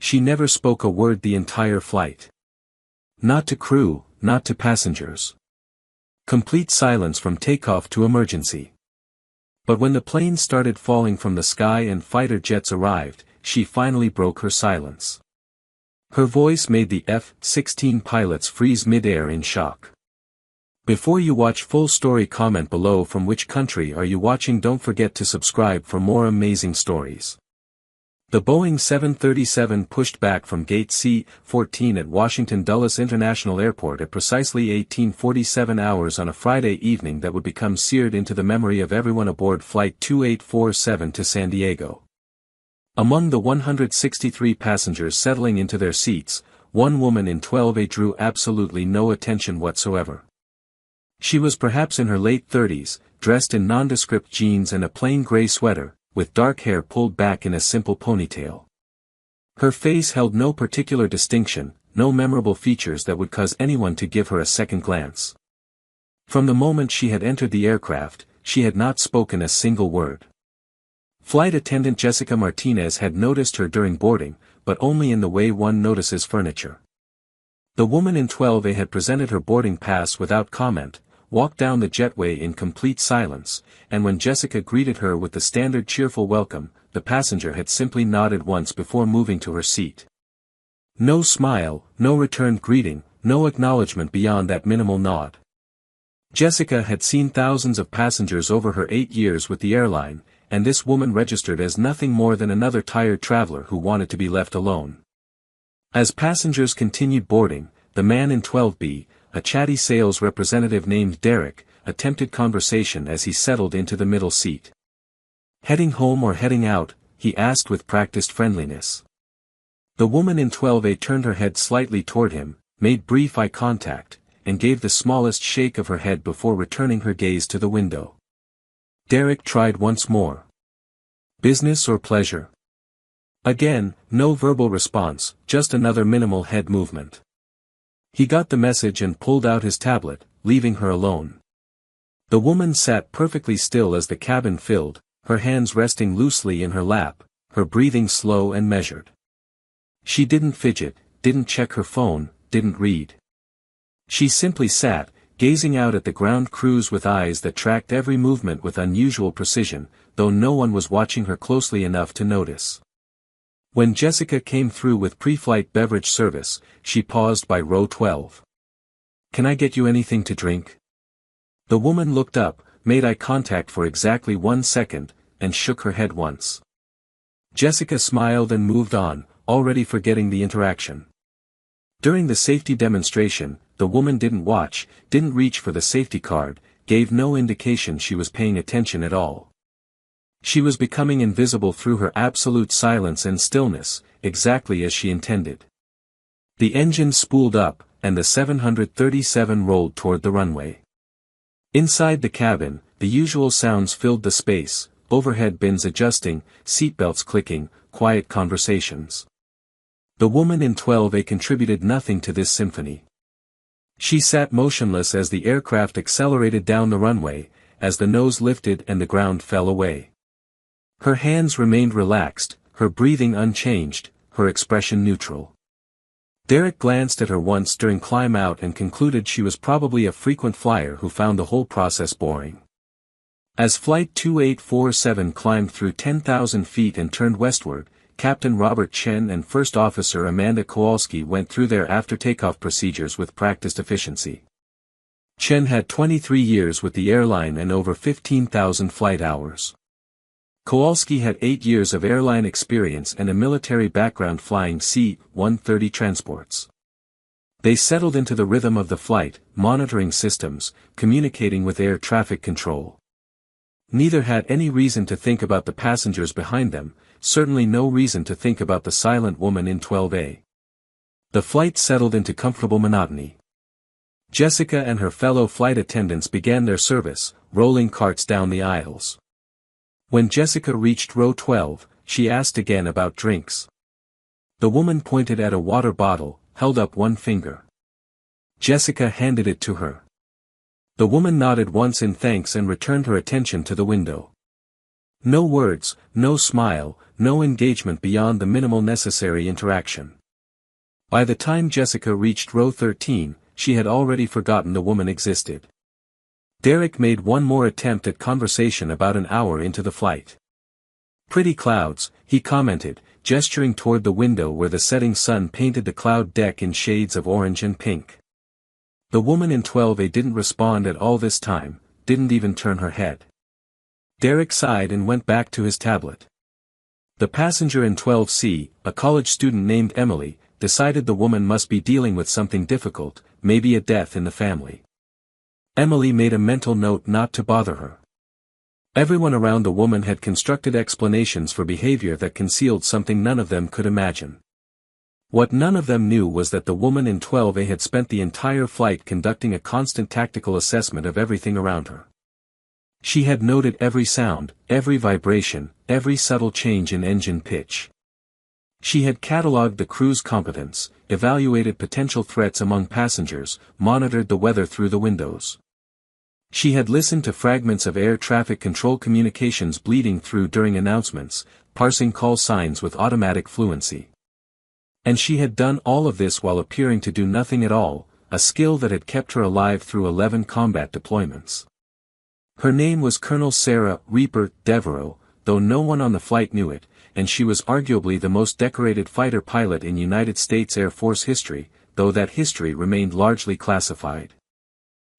She never spoke a word the entire flight. Not to crew, not to passengers. Complete silence from takeoff to emergency. But when the plane started falling from the sky and fighter jets arrived, she finally broke her silence. Her voice made the F-16 pilots freeze mid-air in shock. Before you watch full story, comment below from which country are you watching. Don't forget to subscribe for more amazing stories. The Boeing 737 pushed back from gate C-14 at Washington Dulles International Airport at precisely 18:47 hours on a Friday evening that would become seared into the memory of everyone aboard Flight 2847 to San Diego. Among the 163 passengers settling into their seats, one woman in 12A drew absolutely no attention whatsoever. She was perhaps in her late 30s, dressed in nondescript jeans and a plain gray sweater, with dark hair pulled back in a simple ponytail. Her face held no particular distinction, no memorable features that would cause anyone to give her a second glance. From the moment she had entered the aircraft, she had not spoken a single word. Flight attendant Jessica Martinez had noticed her during boarding, but only in the way one notices furniture. The woman in 12A had presented her boarding pass without comment, walked down the jetway in complete silence, and when Jessica greeted her with the standard cheerful welcome, the passenger had simply nodded once before moving to her seat. No smile, no returned greeting, no acknowledgement beyond that minimal nod. Jessica had seen thousands of passengers over her 8 years with the airline, and this woman registered as nothing more than another tired traveler who wanted to be left alone. As passengers continued boarding, the man in 12B, a chatty sales representative named Derek, attempted conversation as he settled into the middle seat. "Heading home or heading out?" he asked with practiced friendliness. The woman in 12A turned her head slightly toward him, made brief eye contact, and gave the smallest shake of her head before returning her gaze to the window. Derek tried once more. "Business or pleasure?" Again, no verbal response, just another minimal head movement. He got the message and pulled out his tablet, leaving her alone. The woman sat perfectly still as the cabin filled, her hands resting loosely in her lap, her breathing slow and measured. She didn't fidget, didn't check her phone, didn't read. She simply sat, gazing out at the ground crews with eyes that tracked every movement with unusual precision, though no one was watching her closely enough to notice. When Jessica came through with pre-flight beverage service, she paused by row 12. "Can I get you anything to drink?" The woman looked up, made eye contact for exactly 1 second, and shook her head once. Jessica smiled and moved on, already forgetting the interaction. During the safety demonstration, the woman didn't watch, didn't reach for the safety card, gave no indication she was paying attention at all. She was becoming invisible through her absolute silence and stillness, exactly as she intended. The engine spooled up, and the 737 rolled toward the runway. Inside the cabin, the usual sounds filled the space, overhead bins adjusting, seatbelts clicking, quiet conversations. The woman in 12A contributed nothing to this symphony. She sat motionless as the aircraft accelerated down the runway, as the nose lifted and the ground fell away. Her hands remained relaxed, her breathing unchanged, her expression neutral. Derek glanced at her once during climb out and concluded she was probably a frequent flyer who found the whole process boring. As Flight 2847 climbed through 10,000 feet and turned westward, Captain Robert Chen and First Officer Amanda Kowalski went through their after-takeoff procedures with practiced efficiency. Chen had 23 years with the airline and over 15,000 flight hours. Kowalski had 8 years of airline experience and a military background flying C-130 transports. They settled into the rhythm of the flight, monitoring systems, communicating with air traffic control. Neither had any reason to think about the passengers behind them, certainly no reason to think about the silent woman in 12A. The flight settled into comfortable monotony. Jessica and her fellow flight attendants began their service, rolling carts down the aisles. When Jessica reached row 12, she asked again about drinks. The woman pointed at a water bottle, held up one finger. Jessica handed it to her. The woman nodded once in thanks and returned her attention to the window. No words, no smile, no engagement beyond the minimal necessary interaction. By the time Jessica reached row 13, she had already forgotten the woman existed. Derek made one more attempt at conversation about an hour into the flight. "Pretty clouds," he commented, gesturing toward the window where the setting sun painted the cloud deck in shades of orange and pink. The woman in 12A didn't respond at all this time, didn't even turn her head. Derek sighed and went back to his tablet. The passenger in 12C, a college student named Emily, decided the woman must be dealing with something difficult, maybe a death in the family. Emily made a mental note not to bother her. Everyone around the woman had constructed explanations for behavior that concealed something none of them could imagine. What none of them knew was that the woman in 12A had spent the entire flight conducting a constant tactical assessment of everything around her. She had noted every sound, every vibration, every subtle change in engine pitch. She had catalogued the crew's competence, evaluated potential threats among passengers, monitored the weather through the windows. She had listened to fragments of air traffic control communications bleeding through during announcements, parsing call signs with automatic fluency. And she had done all of this while appearing to do nothing at all, a skill that had kept her alive through 11 combat deployments. Her name was Colonel Sarah Reaper Devereaux, though no one on the flight knew it, and she was arguably the most decorated fighter pilot in United States Air Force history, though that history remained largely classified.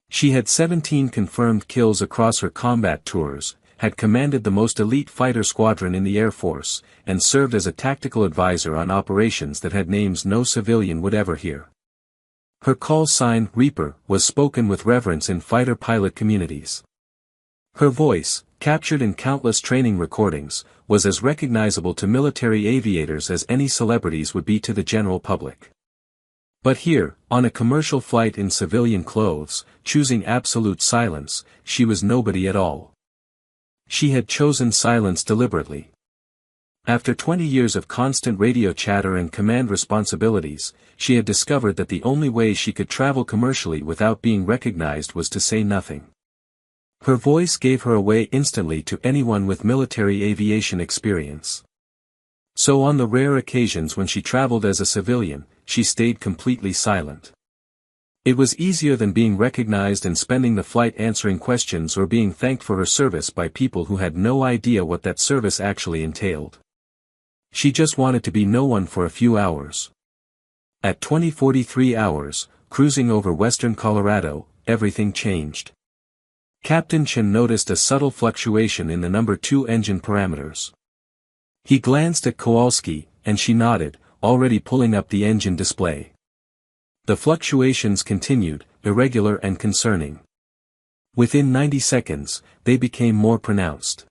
She had 17 confirmed kills across her combat tours, had commanded the most elite fighter squadron in the Air Force, and served as a tactical advisor on operations that had names no civilian would ever hear. Her call sign, Reaper, was spoken with reverence in fighter pilot communities. Her voice, captured in countless training recordings, was as recognizable to military aviators as any celebrities would be to the general public. But here, on a commercial flight in civilian clothes, choosing absolute silence, she was nobody at all. She had chosen silence deliberately. After 20 years of constant radio chatter and command responsibilities, she had discovered that the only way she could travel commercially without being recognized was to say nothing. Her voice gave her away instantly to anyone with military aviation experience. So on the rare occasions when she traveled as a civilian, she stayed completely silent. It was easier than being recognized and spending the flight answering questions or being thanked for her service by people who had no idea what that service actually entailed. She just wanted to be no one for a few hours. At 20:43 hours, cruising over western Colorado, everything changed. Captain Chen noticed a subtle fluctuation in the number 2 engine parameters. He glanced at Kowalski, and she nodded, already pulling up the engine display. The fluctuations continued, irregular and concerning. Within 90 seconds, they became more pronounced.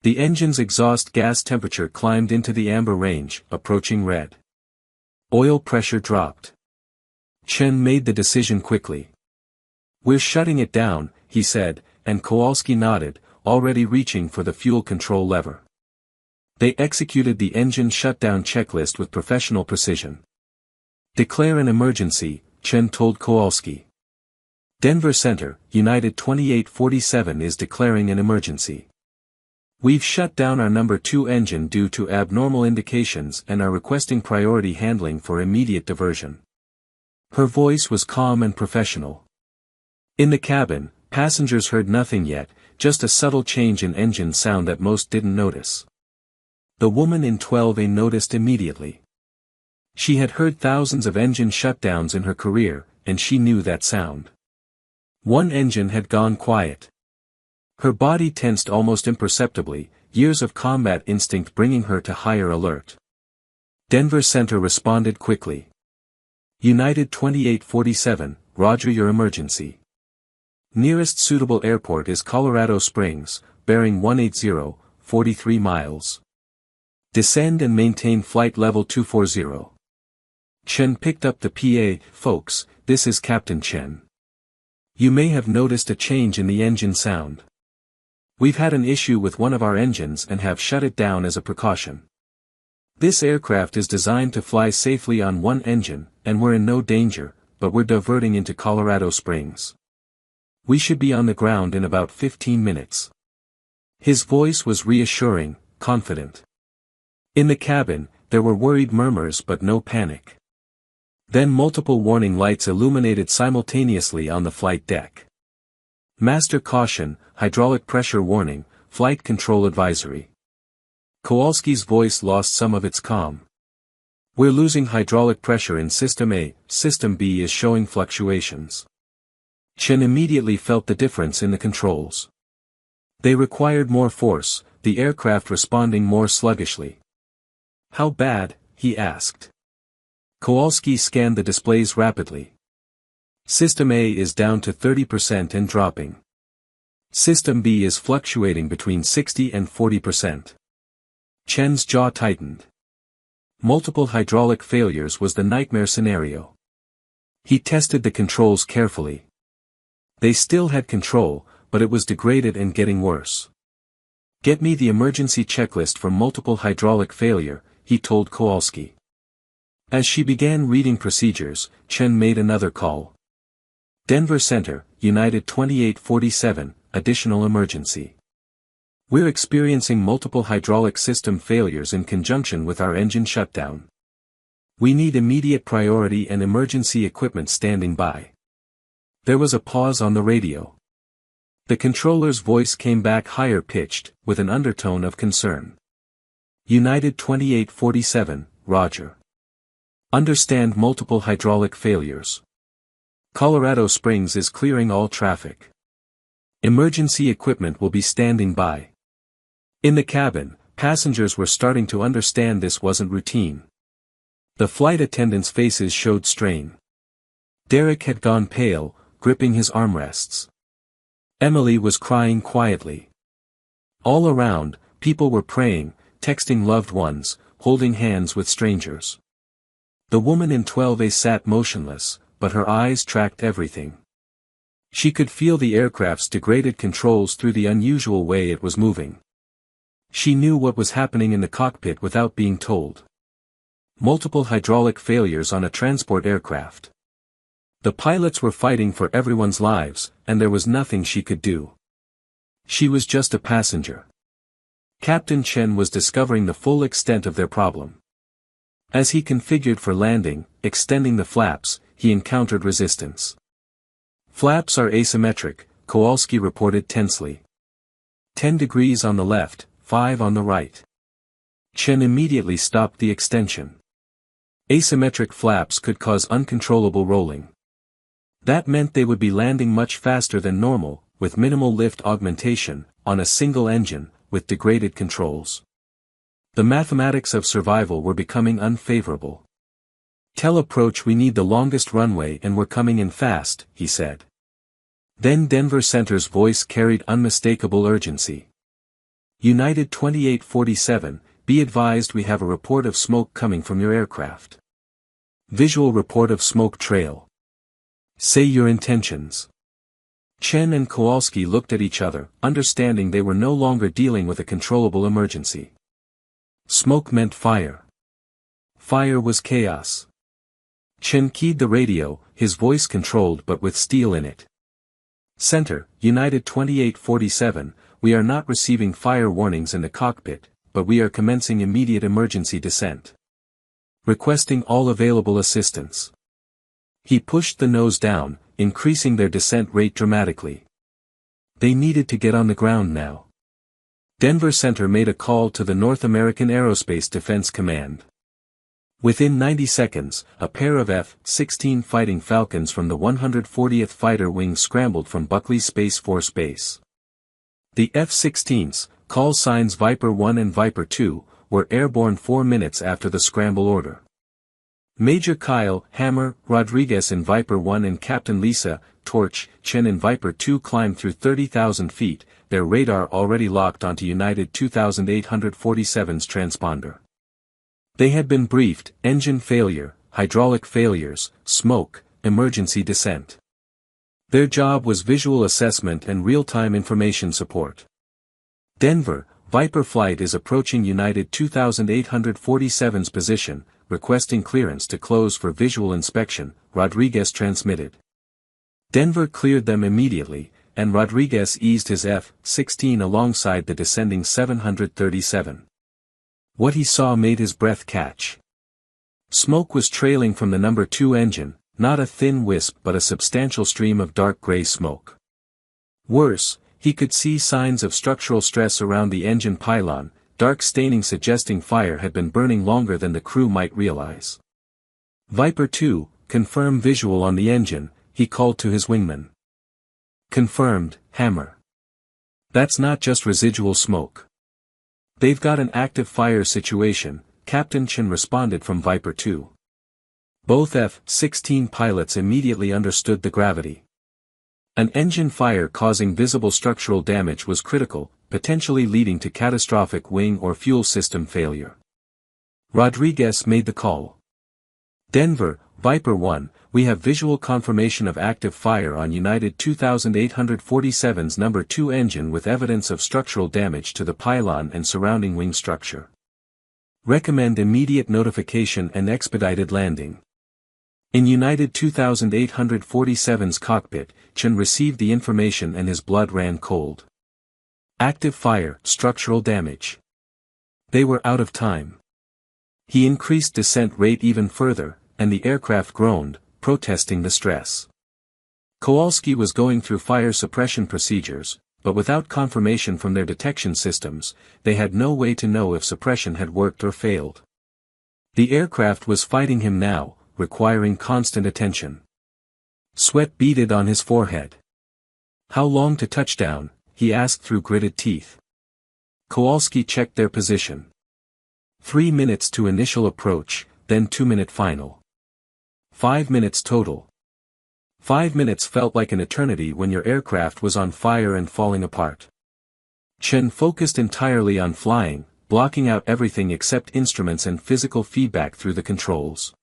The engine's exhaust gas temperature climbed into the amber range, approaching red. Oil pressure dropped. Chen made the decision quickly. "We're shutting it down," he said, and Kowalski nodded, already reaching for the fuel control lever. They executed the engine shutdown checklist with professional precision. "Declare an emergency," Chen told Kowalski. "Denver Center, United 2847 is declaring an emergency. We've shut down our number 2 engine due to abnormal indications and are requesting priority handling for immediate diversion." Her voice was calm and professional. In the cabin, passengers heard nothing yet, just a subtle change in engine sound that most didn't notice. The woman in 12A noticed immediately. She had heard thousands of engine shutdowns in her career, and she knew that sound. One engine had gone quiet. Her body tensed almost imperceptibly, years of combat instinct bringing her to higher alert. Denver Center responded quickly. "United 2847, roger your emergency. Nearest suitable airport is Colorado Springs, bearing 180, 43 miles. Descend and maintain flight level 240. Chen picked up the PA, "Folks, this is Captain Chen. You may have noticed a change in the engine sound. We've had an issue with one of our engines and have shut it down as a precaution. This aircraft is designed to fly safely on one engine, and we're in no danger, but we're diverting into Colorado Springs. We should be on the ground in about 15 minutes. His voice was reassuring, confident. In the cabin, there were worried murmurs but no panic. Then multiple warning lights illuminated simultaneously on the flight deck. Master caution, hydraulic pressure warning, flight control advisory. Kowalski's voice lost some of its calm. We're losing hydraulic pressure in System A, System B is showing fluctuations. Chen immediately felt the difference in the controls. They required more force, the aircraft responding more sluggishly. How bad? He asked. Kowalski scanned the displays rapidly. System A is down to 30% and dropping. System B is fluctuating between 60 and 40%. Chen's jaw tightened. Multiple hydraulic failures was the nightmare scenario. He tested the controls carefully. They still had control, but it was degraded and getting worse. Get me the emergency checklist for multiple hydraulic failure, he told Kowalski. As she began reading procedures, Chen made another call. Denver Center, United 2847, additional emergency. We're experiencing multiple hydraulic system failures in conjunction with our engine shutdown. We need immediate priority and emergency equipment standing by. There was a pause on the radio. The controller's voice came back higher pitched, with an undertone of concern. United 2847, Roger. Understand multiple hydraulic failures. Colorado Springs is clearing all traffic. Emergency equipment will be standing by. In the cabin, passengers were starting to understand this wasn't routine. The flight attendants' faces showed strain. Derek had gone pale, gripping his armrests. Emily was crying quietly. All around, people were praying, texting loved ones, holding hands with strangers. The woman in 12A sat motionless, but her eyes tracked everything. She could feel the aircraft's degraded controls through the unusual way it was moving. She knew what was happening in the cockpit without being told. Multiple hydraulic failures on a transport aircraft. The pilots were fighting for everyone's lives, and there was nothing she could do. She was just a passenger. Captain Chen was discovering the full extent of their problem. As he configured for landing, extending the flaps, he encountered resistance. Flaps are asymmetric, Kowalski reported tensely. 10 degrees on the left, 5 on the right. Chen immediately stopped the extension. Asymmetric flaps could cause uncontrollable rolling. That meant they would be landing much faster than normal, with minimal lift augmentation, on a single engine, with degraded controls. The mathematics of survival were becoming unfavorable. Tell approach we need the longest runway and we're coming in fast, he said. Then Denver Center's voice carried unmistakable urgency. United 2847, be advised we have a report of smoke coming from your aircraft. Visual report of smoke trail. Say your intentions. Chen and Kowalski looked at each other, understanding they were no longer dealing with a controllable emergency. Smoke meant fire. Fire was chaos. Chen keyed the radio, his voice controlled but with steel in it. Center, United 2847, we are not receiving fire warnings in the cockpit, but we are commencing immediate emergency descent. Requesting all available assistance. He pushed the nose down, increasing their descent rate dramatically. They needed to get on the ground now. Denver Center made a call to the North American Aerospace Defense Command. Within 90 seconds, a pair of F-16 Fighting Falcons from the 140th Fighter Wing scrambled from Buckley Space Force Base. The F-16s, call signs Viper 1 and Viper 2, were airborne 4 minutes after the scramble order. Major Kyle Hammer Rodriguez in Viper 1 and Captain Lisa Torch Chen in Viper 2 climbed through 30,000 feet, their radar already locked onto United 2847's transponder. They had been briefed: engine failure, hydraulic failures, smoke, emergency descent. Their job was visual assessment and real-time information support. Denver, Viper flight is approaching United 2847's position, requesting clearance to close for visual inspection, Rodriguez transmitted. Denver cleared them immediately, and Rodriguez eased his F-16 alongside the descending 737. What he saw made his breath catch. Smoke was trailing from the number 2 engine, not a thin wisp but a substantial stream of dark gray smoke. Worse, he could see signs of structural stress around the engine pylon, dark staining suggesting fire had been burning longer than the crew might realize. Viper 2, confirm visual on the engine, he called to his wingman. Confirmed, Hammer. That's not just residual smoke. They've got an active fire situation, Captain Chen responded from Viper 2. Both F-16 pilots immediately understood the gravity. An engine fire causing visible structural damage was critical, potentially leading to catastrophic wing or fuel system failure. Rodriguez made the call. Denver, Viper 1, we have visual confirmation of active fire on United 2847's number 2 engine with evidence of structural damage to the pylon and surrounding wing structure. Recommend immediate notification and expedited landing. In United 2847's cockpit, Chen received the information and his blood ran cold. Active fire, structural damage. They were out of time. He increased descent rate even further, and the aircraft groaned, protesting the stress. Kowalski was going through fire suppression procedures, but without confirmation from their detection systems, they had no way to know if suppression had worked or failed. The aircraft was fighting him now, requiring constant attention. Sweat beaded on his forehead. How long to touchdown? He asked through gritted teeth. Kowalski checked their position. 3 minutes to initial approach, then 2-minute final. 5 minutes total. 5 minutes felt like an eternity when your aircraft was on fire and falling apart. Chen focused entirely on flying, blocking out everything except instruments and physical feedback through the controls.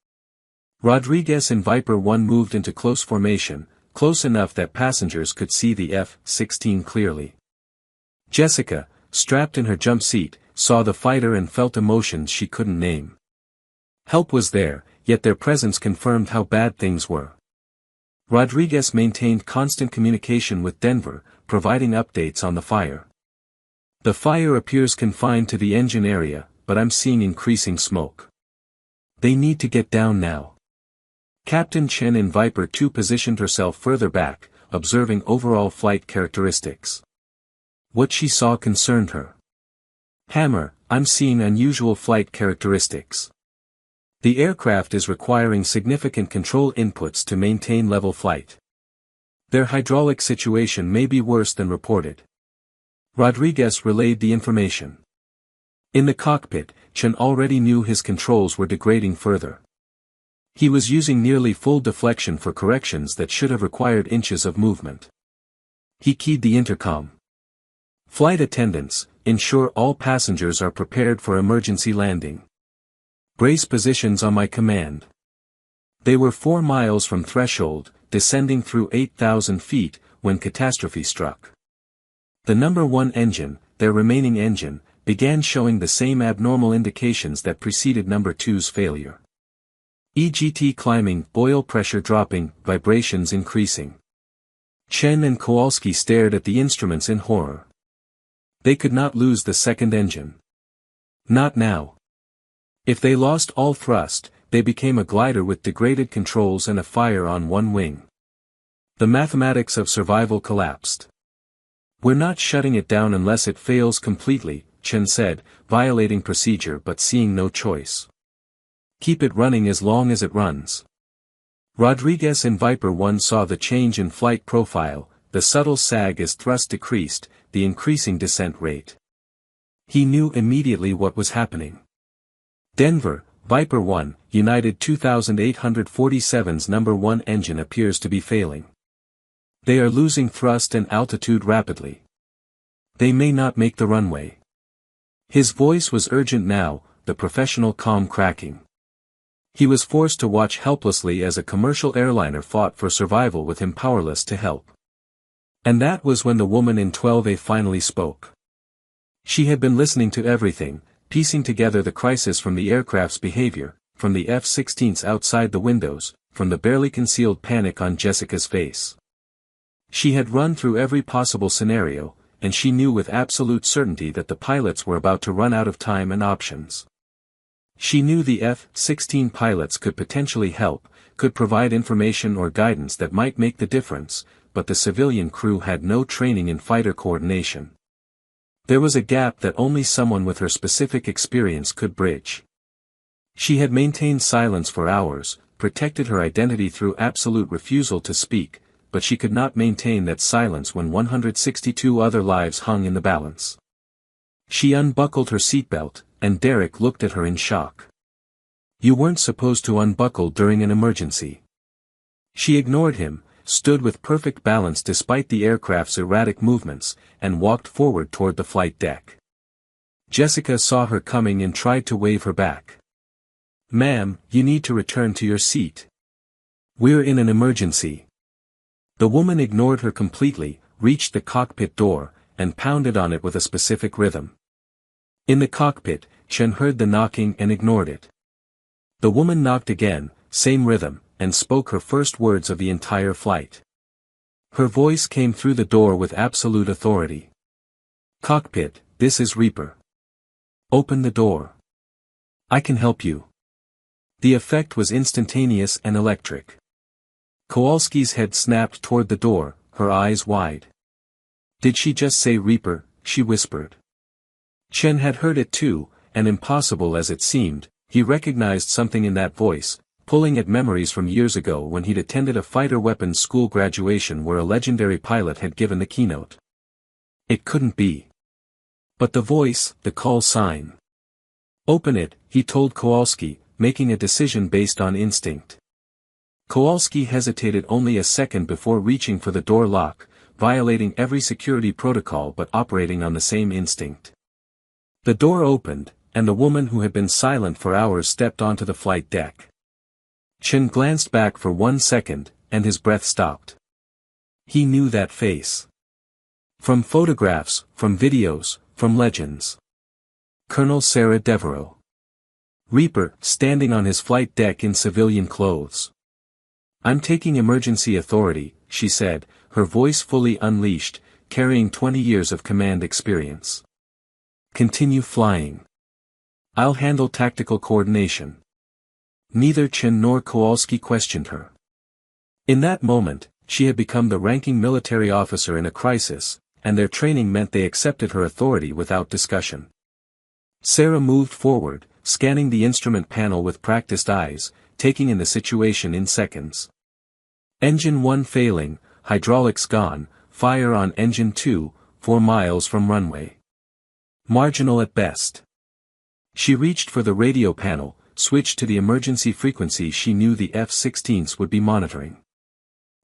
Rodriguez and Viper 1 moved into close formation, close enough that passengers could see the F-16 clearly. Jessica, strapped in her jump seat, saw the fighter and felt emotions she couldn't name. Help was there, yet their presence confirmed how bad things were. Rodriguez maintained constant communication with Denver, providing updates on the fire. The fire appears confined to the engine area, but I'm seeing increasing smoke. They need to get down now. Captain Chen in Viper 2 positioned herself further back, observing overall flight characteristics. What she saw concerned her. Hammer, I'm seeing unusual flight characteristics. The aircraft is requiring significant control inputs to maintain level flight. Their hydraulic situation may be worse than reported. Rodriguez relayed the information. In the cockpit, Chen already knew his controls were degrading further. He was using nearly full deflection for corrections that should have required inches of movement. He keyed the intercom. Flight attendants, ensure all passengers are prepared for emergency landing. Brace positions on my command. They were 4 miles from threshold, descending through 8,000 feet, when catastrophe struck. The number 1 engine, their remaining engine, began showing the same abnormal indications that preceded number 2's failure. EGT climbing, oil pressure dropping, vibrations increasing. Chen and Kowalski stared at the instruments in horror. They could not lose the second engine. Not now. If they lost all thrust, they became a glider with degraded controls and a fire on one wing. The mathematics of survival collapsed. We're not shutting it down unless it fails completely, Chen said, violating procedure but seeing no choice. Keep it running as long as it runs. Rodriguez and Viper 1 saw the change in flight profile, the subtle sag as thrust decreased, the increasing descent rate. He knew immediately what was happening. Denver, Viper 1, United 2847's number 1 engine appears to be failing. They are losing thrust and altitude rapidly. They may not make the runway. His voice was urgent now, the professional calm cracking. He was forced to watch helplessly as a commercial airliner fought for survival with him powerless to help. And that was when the woman in 12A finally spoke. She had been listening to everything, piecing together the crisis from the aircraft's behavior, from the F-16s outside the windows, from the barely concealed panic on Jessica's face. She had run through every possible scenario, and she knew with absolute certainty that the pilots were about to run out of time and options. She knew the F-16 pilots could potentially help, could provide information or guidance that might make the difference, but the civilian crew had no training in fighter coordination. There was a gap that only someone with her specific experience could bridge. She had maintained silence for hours, protected her identity through absolute refusal to speak, but she could not maintain that silence when 162 other lives hung in the balance. She unbuckled her seatbelt, and Derek looked at her in shock. "You weren't supposed to unbuckle during an emergency." She ignored him, stood with perfect balance despite the aircraft's erratic movements, and walked forward toward the flight deck. Jessica saw her coming and tried to wave her back. "Ma'am, you need to return to your seat. We're in an emergency." The woman ignored her completely, reached the cockpit door, and pounded on it with a specific rhythm. In the cockpit, Chen heard the knocking and ignored it. The woman knocked again, same rhythm, and spoke her first words of the entire flight. Her voice came through the door with absolute authority. "Cockpit, this is Reaper. Open the door. I can help you." The effect was instantaneous and electric. Kowalski's head snapped toward the door, her eyes wide. "Did she just say Reaper?" she whispered. Chen had heard it too, and impossible as it seemed, he recognized something in that voice, pulling at memories from years ago when he'd attended a fighter weapons school graduation where a legendary pilot had given the keynote. It couldn't be. But the voice, the call sign. "Open it," he told Kowalski, making a decision based on instinct. Kowalski hesitated only a second before reaching for the door lock, violating every security protocol but operating on the same instinct. The door opened, and the woman who had been silent for hours stepped onto the flight deck. Chen glanced back for 1 second, and his breath stopped. He knew that face. From photographs, from videos, from legends. Colonel Sarah Devereaux. Reaper, standing on his flight deck in civilian clothes. "I'm taking emergency authority," she said, her voice fully unleashed, carrying 20 years of command experience. "Continue flying. I'll handle tactical coordination." Neither Chen nor Kowalski questioned her. In that moment, she had become the ranking military officer in a crisis, and their training meant they accepted her authority without discussion. Sarah moved forward, scanning the instrument panel with practiced eyes, taking in the situation in seconds. Engine 1 failing, hydraulics gone, fire on engine 2, 4 miles from runway. Marginal at best. She reached for the radio panel, switched to the emergency frequency she knew the F-16s would be monitoring.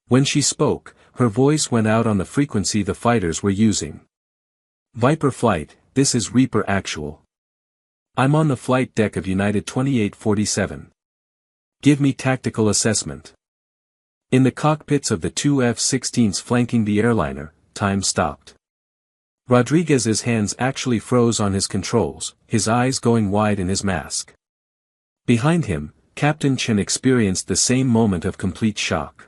When she spoke, her voice went out on the frequency the fighters were using. "Viper flight, this is Reaper Actual. I'm on the flight deck of United 2847. Give me tactical assessment." In the cockpits of the 2 F-16s flanking the airliner, time stopped. Rodriguez's hands actually froze on his controls, his eyes going wide in his mask. Behind him, Captain Chen experienced the same moment of complete shock.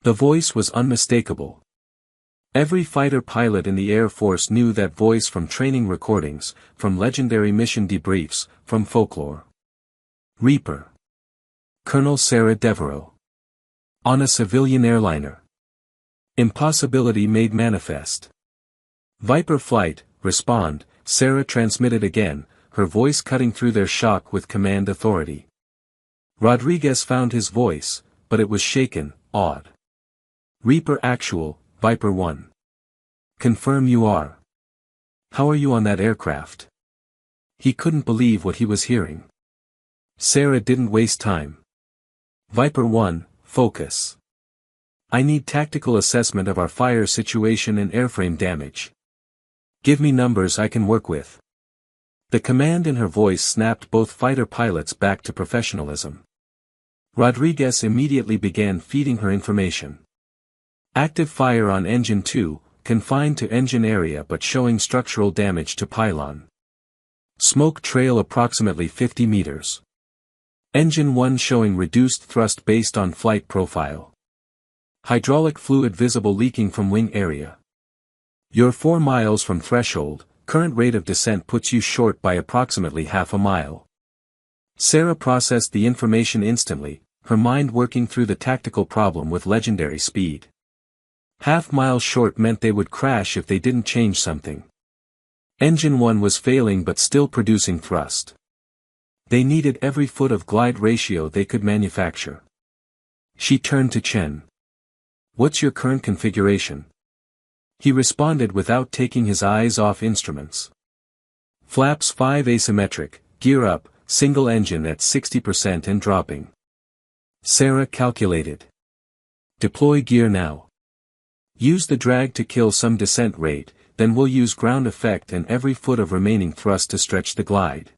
The voice was unmistakable. Every fighter pilot in the Air Force knew that voice from training recordings, from legendary mission debriefs, from folklore. Reaper. Colonel Sarah Devereaux. On a civilian airliner. Impossibility made manifest. "Viper flight, respond," Sarah transmitted again, her voice cutting through their shock with command authority. Rodriguez found his voice, but it was shaken, awed. "Reaper Actual, Viper 1. Confirm you are. How are you on that aircraft?" He couldn't believe what he was hearing. Sarah didn't waste time. "Viper 1, focus. I need tactical assessment of our fire situation and airframe damage. Give me numbers I can work with." The command in her voice snapped both fighter pilots back to professionalism. Rodriguez immediately began feeding her information. Active fire on engine 2, confined to engine area but showing structural damage to pylon. Smoke trail approximately 50 meters. Engine 1 showing reduced thrust based on flight profile. Hydraulic fluid visible leaking from wing area. You're 4 miles from threshold, current rate of descent puts you short by approximately half a mile. Sarah processed the information instantly, her mind working through the tactical problem with legendary speed. Half-mile short meant they would crash if they didn't change something. Engine 1 was failing but still producing thrust. They needed every foot of glide ratio they could manufacture. She turned to Chen. "What's your current configuration?" He responded without taking his eyes off instruments. "Flaps 5 asymmetric, gear up, single engine at 60% and dropping." Sarah calculated. "Deploy gear now. Use the drag to kill some descent rate, then we'll use ground effect and every foot of remaining thrust to stretch the glide."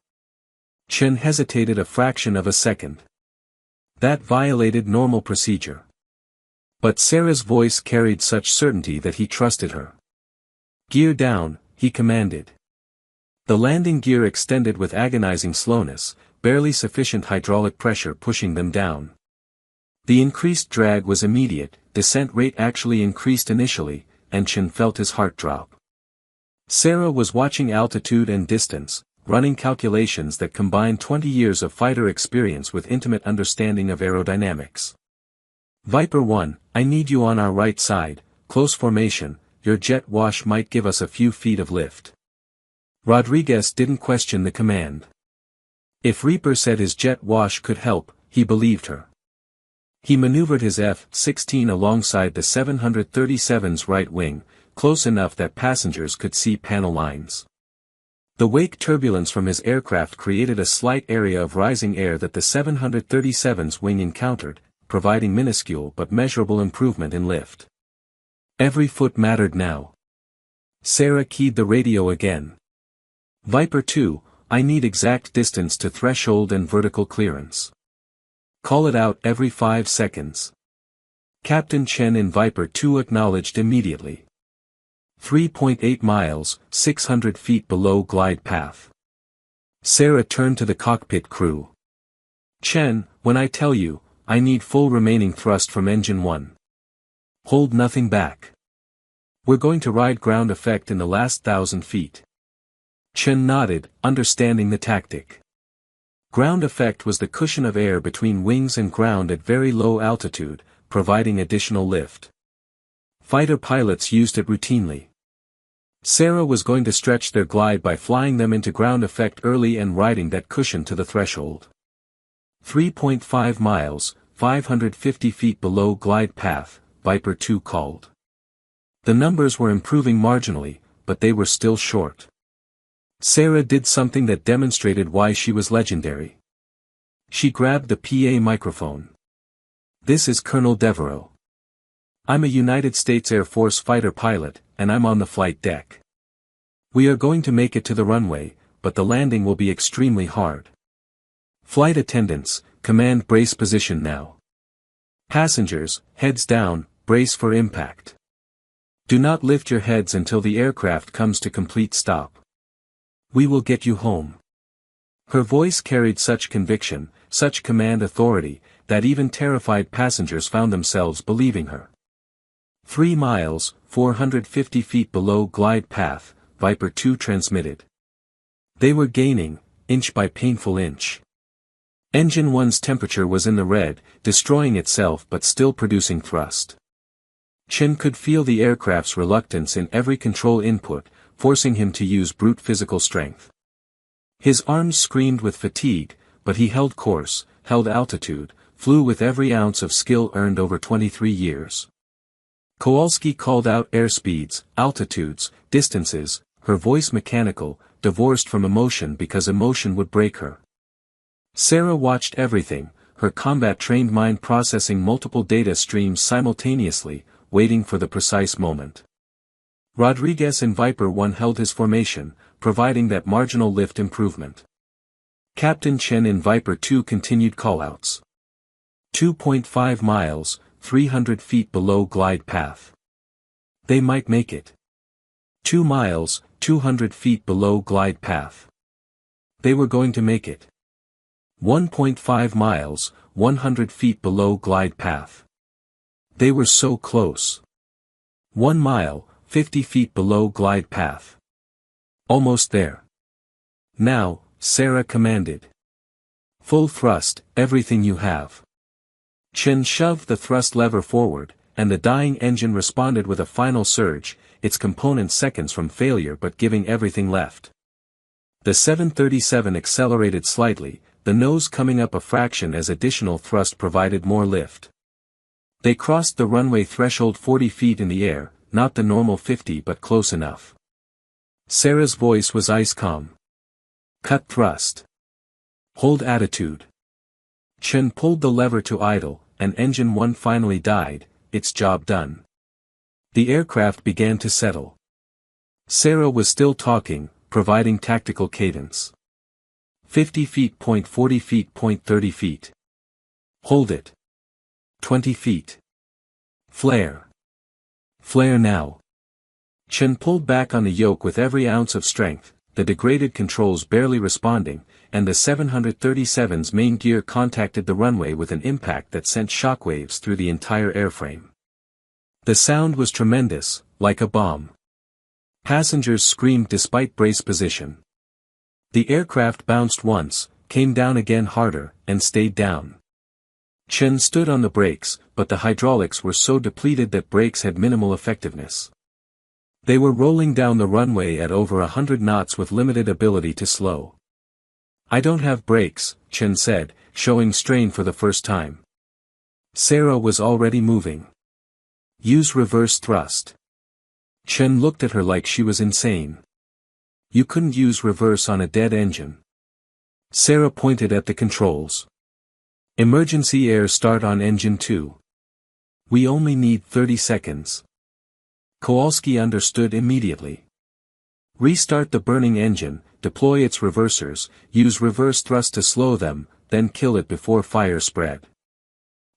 Chen hesitated a fraction of a second. That violated normal procedure. But Sarah's voice carried such certainty that he trusted her. "Gear down," he commanded. The landing gear extended with agonizing slowness, barely sufficient hydraulic pressure pushing them down. The increased drag was immediate, descent rate actually increased initially, and Chen felt his heart drop. Sarah was watching altitude and distance, running calculations that combined 20 years of fighter experience with intimate understanding of aerodynamics. "Viper 1, I need you on our right side, close formation, your jet wash might give us a few feet of lift." Rodriguez didn't question the command. If Reaper said his jet wash could help, he believed her. He maneuvered his F-16 alongside the 737's right wing, close enough that passengers could see panel lines. The wake turbulence from his aircraft created a slight area of rising air that the 737's wing encountered, providing minuscule but measurable improvement in lift. Every foot mattered now. Sarah keyed the radio again. "Viper 2, I need exact distance to threshold and vertical clearance. Call it out every 5 seconds." Captain Chen in Viper 2 acknowledged immediately. 3.8 miles, 600 feet below glide path. Sarah turned to the cockpit crew. "Chen, when I tell you, I need full remaining thrust from engine 1. Hold nothing back. We're going to ride ground effect in the last 1,000 feet. Chen nodded, understanding the tactic. Ground effect was the cushion of air between wings and ground at very low altitude, providing additional lift. Fighter pilots used it routinely. Sarah was going to stretch their glide by flying them into ground effect early and riding that cushion to the threshold. 3.5 miles, 550 feet below glide path, Viper 2 called. The numbers were improving marginally, but they were still short. Sarah did something that demonstrated why she was legendary. She grabbed the PA microphone. "This is Colonel Devereaux. I'm a United States Air Force fighter pilot, and I'm on the flight deck. We are going to make it to the runway, but the landing will be extremely hard. Flight attendants, command brace position now. Passengers, heads down, brace for impact. Do not lift your heads until the aircraft comes to complete stop. We will get you home." Her voice carried such conviction, such command authority, that even terrified passengers found themselves believing her. 3 miles, 450 feet below glide path, Viper 2 transmitted. They were gaining, inch by painful inch. Engine 1's temperature was in the red, destroying itself but still producing thrust. Chen could feel the aircraft's reluctance in every control input, forcing him to use brute physical strength. His arms screamed with fatigue, but he held course, held altitude, flew with every ounce of skill earned over 23 years. Kowalski called out airspeeds, altitudes, distances, her voice mechanical, divorced from emotion because emotion would break her. Sarah watched everything, her combat-trained mind processing multiple data streams simultaneously, waiting for the precise moment. Rodriguez in Viper 1 held his formation, providing that marginal lift improvement. Captain Chen in Viper 2 continued callouts. 2.5 miles, 300 feet below glide path. They might make it. 2 miles, 200 feet below glide path. They were going to make it. 1.5 miles, 100 feet below glide path. They were so close. 1 mile, 50 feet below glide path. Almost there. Now, Sarah commanded. Full thrust, everything you have. Chen shoved the thrust lever forward, and the dying engine responded with a final surge, its components seconds from failure but giving everything left. The 737 accelerated slightly, the nose coming up a fraction as additional thrust provided more lift. They crossed the runway threshold 40 feet in the air, not the normal 50 but close enough. Sarah's voice was ice calm. Cut thrust. Hold attitude. Chen pulled the lever to idle, and engine 1 finally died, its job done. The aircraft began to settle. Sarah was still talking, providing tactical cadence. 50 feet, 40 feet, 30 feet. Hold it. 20 feet. Flare. Flare now. Chen pulled back on the yoke with every ounce of strength, the degraded controls barely responding, and the 737's main gear contacted the runway with an impact that sent shockwaves through the entire airframe. The sound was tremendous, like a bomb. Passengers screamed despite brace position. The aircraft bounced once, came down again harder, and stayed down. Chen stood on the brakes, but the hydraulics were so depleted that brakes had minimal effectiveness. They were rolling down the runway at over 100 knots with limited ability to slow. I don't have brakes, Chen said, showing strain for the first time. Sarah was already moving. Use reverse thrust. Chen looked at her like she was insane. You couldn't use reverse on a dead engine. Sarah pointed at the controls. Emergency air start on engine 2. We only need 30 seconds. Kowalski understood immediately. Restart the burning engine, deploy its reversers, use reverse thrust to slow them, then kill it before fire spread.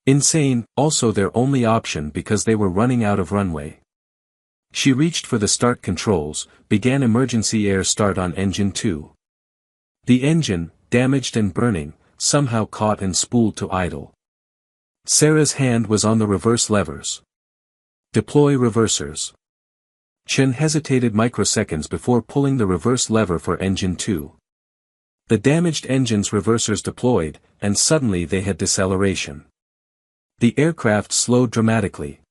Insane, also their only option because they were running out of runway. She reached for the start controls, began emergency air start on engine 2. The engine, damaged and burning, somehow caught and spooled to idle. Sarah's hand was on the reverse levers. Deploy reversers. Chen hesitated microseconds before pulling the reverse lever for engine 2. The damaged engine's reversers deployed, and suddenly they had deceleration. The aircraft slowed dramatically.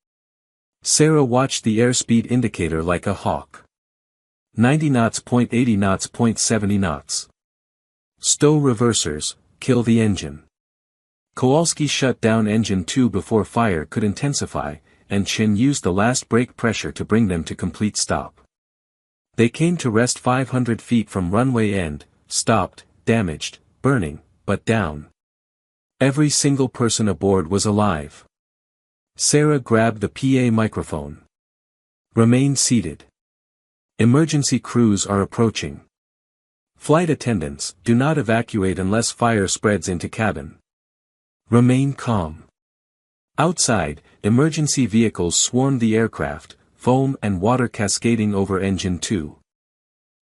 Sarah watched the airspeed indicator like a hawk. 90 knots, 80 knots, 70 knots. Stow reversers, kill the engine. Kowalski shut down engine 2 before fire could intensify, and Chen used the last brake pressure to bring them to complete stop. They came to rest 500 feet from runway end, stopped, damaged, burning, but down. Every single person aboard was alive. Sarah grabbed the PA microphone. Remain seated. Emergency crews are approaching. Flight attendants, do not evacuate unless fire spreads into cabin. Remain calm. Outside, emergency vehicles swarmed the aircraft, foam and water cascading over engine 2.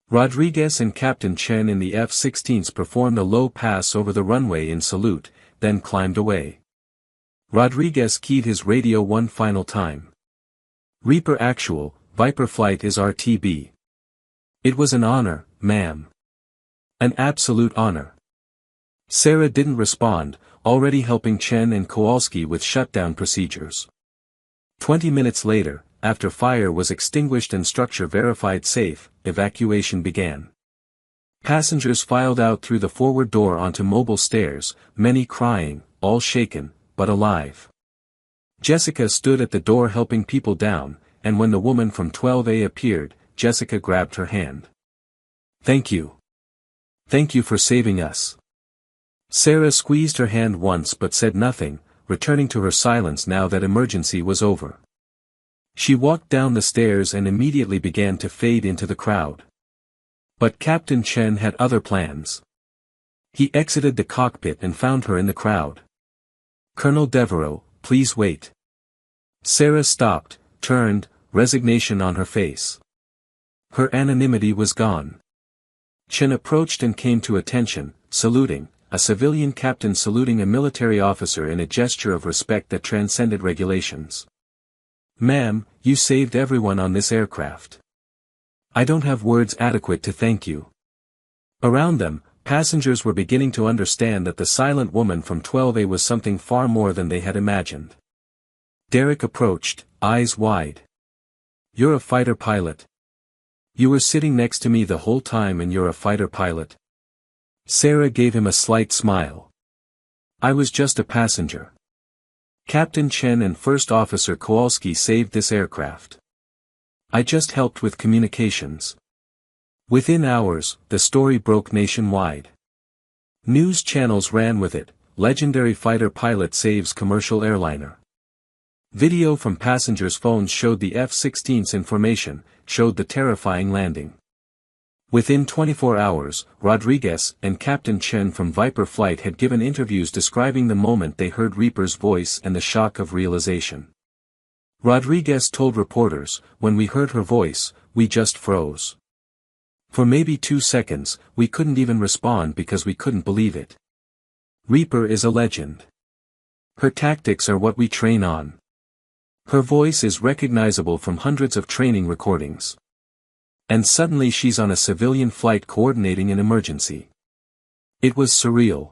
Rodriguez and Captain Chen in the F-16s performed a low pass over the runway in salute, then climbed away. Rodriguez keyed his radio one final time. Reaper actual, Viper flight is RTB. It was an honor, ma'am. An absolute honor. Sarah didn't respond, already helping Chen and Kowalski with shutdown procedures. 20 minutes later, after fire was extinguished and structure verified safe, evacuation began. Passengers filed out through the forward door onto mobile stairs, many crying, all shaken, but alive. Jessica stood at the door helping people down, and when the woman from 12A appeared, Jessica grabbed her hand. Thank you. Thank you for saving us. Sarah squeezed her hand once but said nothing, returning to her silence now that emergency was over. She walked down the stairs and immediately began to fade into the crowd. But Captain Chen had other plans. He exited the cockpit and found her in the crowd. Colonel Devereaux, please wait. Sarah stopped, turned, resignation on her face. Her anonymity was gone. Chen approached and came to attention, saluting, a civilian captain saluting a military officer in a gesture of respect that transcended regulations. Ma'am, you saved everyone on this aircraft. I don't have words adequate to thank you. Around them, passengers were beginning to understand that the silent woman from 12A was something far more than they had imagined. Derek approached, eyes wide. You're a fighter pilot. You were sitting next to me the whole time and you're a fighter pilot. Sarah gave him a slight smile. I was just a passenger. Captain Chen and First Officer Kowalski saved this aircraft. I just helped with communications. Within hours, the story broke nationwide. News channels ran with it, legendary fighter pilot saves commercial airliner. Video from passengers' phones showed the F-16's information, showed the terrifying landing. Within 24 hours, Rodriguez and Captain Chen from Viper Flight had given interviews describing the moment they heard Reaper's voice and the shock of realization. Rodriguez told reporters, when we heard her voice, we just froze. For maybe 2 seconds, we couldn't even respond because we couldn't believe it. Reaper is a legend. Her tactics are what we train on. Her voice is recognizable from hundreds of training recordings. And suddenly she's on a civilian flight coordinating an emergency. It was surreal.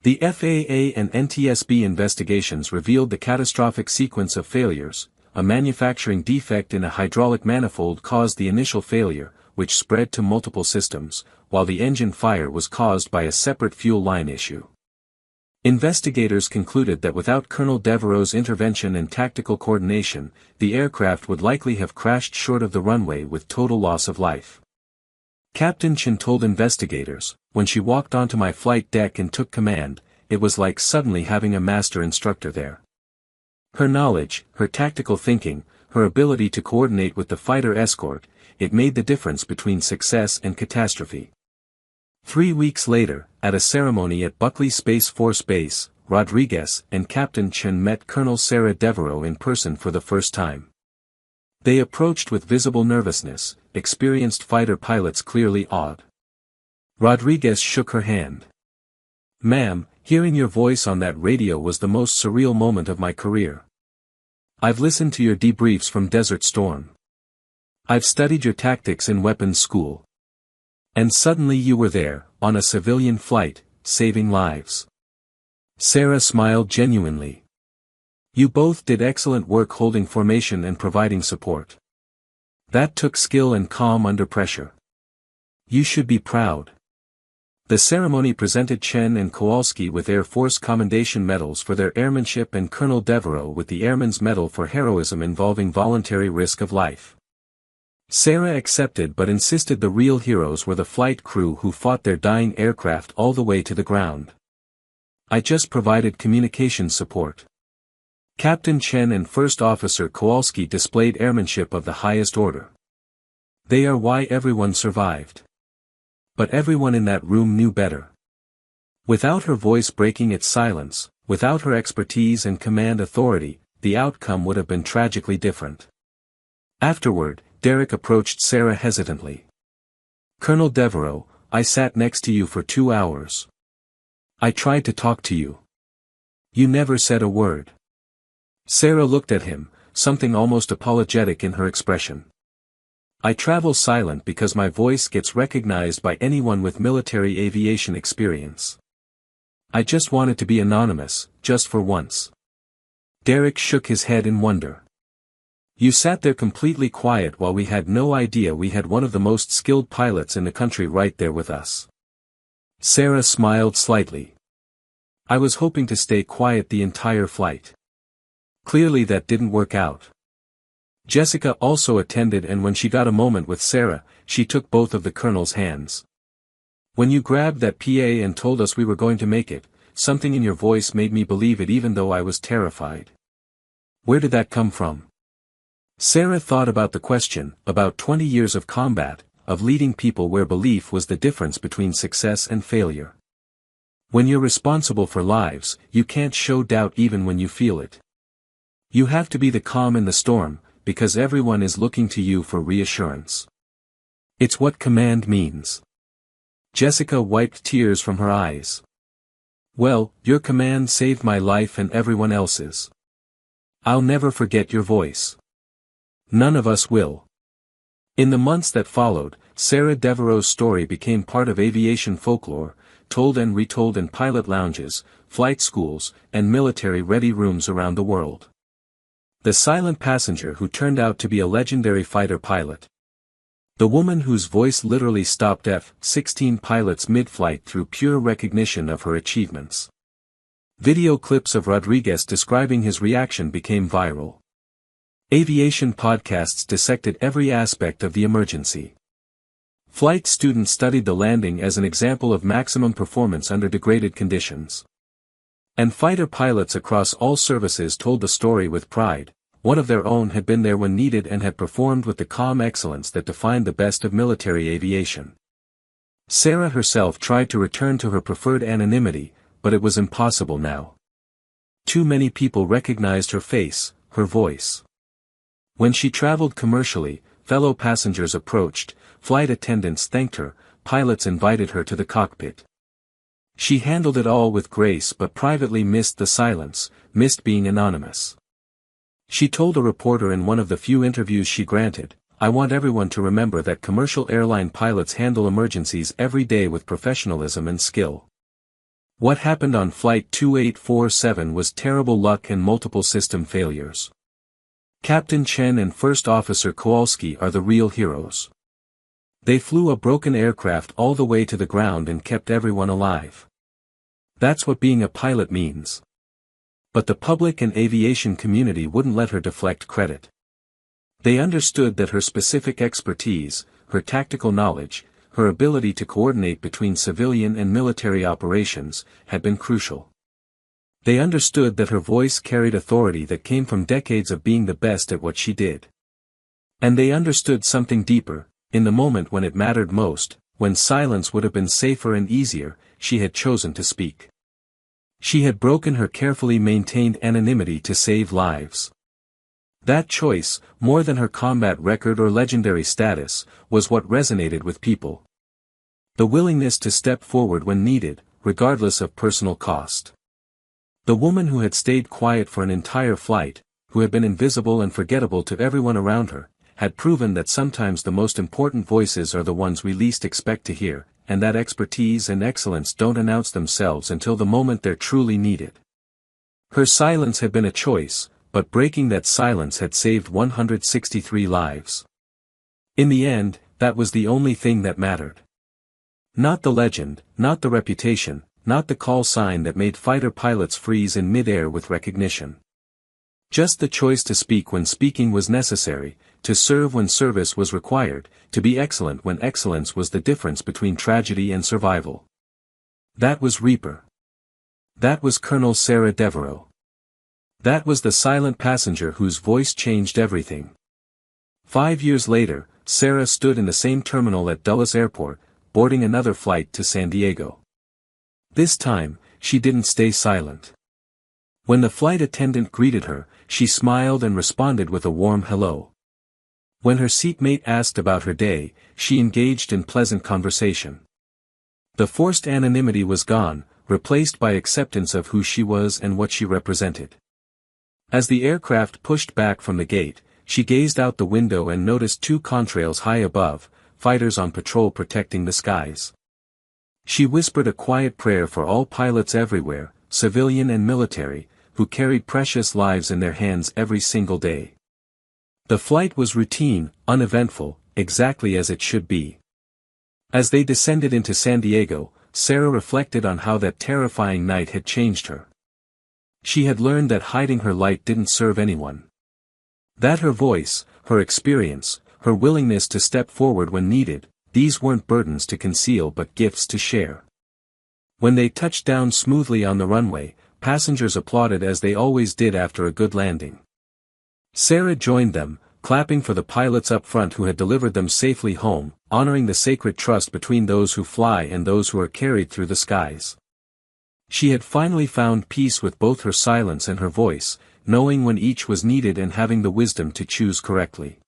The FAA and NTSB investigations revealed the catastrophic sequence of failures. A manufacturing defect in a hydraulic manifold caused the initial failure, which spread to multiple systems, while the engine fire was caused by a separate fuel line issue. Investigators concluded that without Colonel Devereaux's intervention and tactical coordination, the aircraft would likely have crashed short of the runway with total loss of life. Captain Chen told investigators, when she walked onto my flight deck and took command, it was like suddenly having a master instructor there. Her knowledge, her tactical thinking, her ability to coordinate with the fighter escort, it made the difference between success and catastrophe. 3 weeks later, at a ceremony at Buckley Space Force Base, Rodriguez and Captain Chen met Colonel Sarah Devereaux in person for the first time. They approached with visible nervousness, experienced fighter pilots clearly awed. Rodriguez shook her hand. Ma'am, hearing your voice on that radio was the most surreal moment of my career. I've listened to your debriefs from Desert Storm. I've studied your tactics in weapons school. And suddenly you were there, on a civilian flight, saving lives. Sarah smiled genuinely. You both did excellent work holding formation and providing support. That took skill and calm under pressure. You should be proud. The ceremony presented Chen and Kowalski with Air Force Commendation Medals for their airmanship and Colonel Devereaux with the Airman's Medal for heroism involving voluntary risk of life. Sarah accepted but insisted the real heroes were the flight crew who fought their dying aircraft all the way to the ground. I just provided communication support. Captain Chen and First Officer Kowalski displayed airmanship of the highest order. They are why everyone survived. But everyone in that room knew better. Without her voice breaking its silence, without her expertise and command authority, the outcome would have been tragically different. Afterward, Derek approached Sarah hesitantly. Colonel Devereaux, I sat next to you for 2 hours. I tried to talk to you. You never said a word. Sarah looked at him, something almost apologetic in her expression. I travel silent because my voice gets recognized by anyone with military aviation experience. I just wanted to be anonymous, just for once. Derek shook his head in wonder. You sat there completely quiet while we had no idea we had one of the most skilled pilots in the country right there with us. Sarah smiled slightly. I was hoping to stay quiet the entire flight. Clearly that didn't work out. Jessica also attended, and when she got a moment with Sarah, she took both of the colonel's hands. When you grabbed that PA and told us we were going to make it, something in your voice made me believe it even though I was terrified. Where did that come from? Sarah thought about the question, about 20 years of combat, of leading people where belief was the difference between success and failure. When you're responsible for lives, you can't show doubt even when you feel it. You have to be the calm in the storm, because everyone is looking to you for reassurance. It's what command means. Jessica wiped tears from her eyes. Well, your command saved my life and everyone else's. I'll never forget your voice. None of us will. In the months that followed, Sarah Devereaux's story became part of aviation folklore, told and retold in pilot lounges, flight schools, and military-ready rooms around the world. The silent passenger who turned out to be a legendary fighter pilot. The woman whose voice literally stopped F-16 pilots mid-flight through pure recognition of her achievements. Video clips of Rodriguez describing his reaction became viral. Aviation podcasts dissected every aspect of the emergency. Flight students studied the landing as an example of maximum performance under degraded conditions. And fighter pilots across all services told the story with pride. One of their own had been there when needed and had performed with the calm excellence that defined the best of military aviation. Sarah herself tried to return to her preferred anonymity, but it was impossible now. Too many people recognized her face, her voice. When she traveled commercially, fellow passengers approached, flight attendants thanked her, pilots invited her to the cockpit. She handled it all with grace but privately missed the silence, missed being anonymous. She told a reporter in one of the few interviews she granted, "I want everyone to remember that commercial airline pilots handle emergencies every day with professionalism and skill. What happened on Flight 2847 was terrible luck and multiple system failures. Captain Chen and First Officer Kowalski are the real heroes. They flew a broken aircraft all the way to the ground and kept everyone alive. That's what being a pilot means." But the public and aviation community wouldn't let her deflect credit. They understood that her specific expertise, her tactical knowledge, her ability to coordinate between civilian and military operations, had been crucial. They understood that her voice carried authority that came from decades of being the best at what she did. And they understood something deeper. In the moment when it mattered most, when silence would have been safer and easier, she had chosen to speak. She had broken her carefully maintained anonymity to save lives. That choice, more than her combat record or legendary status, was what resonated with people. The willingness to step forward when needed, regardless of personal cost. The woman who had stayed quiet for an entire flight, who had been invisible and forgettable to everyone around her, had proven that sometimes the most important voices are the ones we least expect to hear, and that expertise and excellence don't announce themselves until the moment they're truly needed. Her silence had been a choice, but breaking that silence had saved 163 lives. In the end, that was the only thing that mattered. Not the legend, not the reputation, not the call sign that made fighter pilots freeze in mid-air with recognition. Just the choice to speak when speaking was necessary, to serve when service was required, to be excellent when excellence was the difference between tragedy and survival. That was Reaper. That was Colonel Sarah Devereaux. That was the silent passenger whose voice changed everything. 5 years later, Sarah stood in the same terminal at Dulles Airport, boarding another flight to San Diego. This time, she didn't stay silent. When the flight attendant greeted her, she smiled and responded with a warm hello. When her seatmate asked about her day, she engaged in pleasant conversation. The forced anonymity was gone, replaced by acceptance of who she was and what she represented. As the aircraft pushed back from the gate, she gazed out the window and noticed two contrails high above, fighters on patrol protecting the skies. She whispered a quiet prayer for all pilots everywhere, civilian and military, who carried precious lives in their hands every single day. The flight was routine, uneventful, exactly as it should be. As they descended into San Diego, Sarah reflected on how that terrifying night had changed her. She had learned that hiding her light didn't serve anyone. That her voice, her experience, her willingness to step forward when needed, these weren't burdens to conceal but gifts to share. When they touched down smoothly on the runway, passengers applauded as they always did after a good landing. Sarah joined them, clapping for the pilots up front who had delivered them safely home, honoring the sacred trust between those who fly and those who are carried through the skies. She had finally found peace with both her silence and her voice, knowing when each was needed and having the wisdom to choose correctly.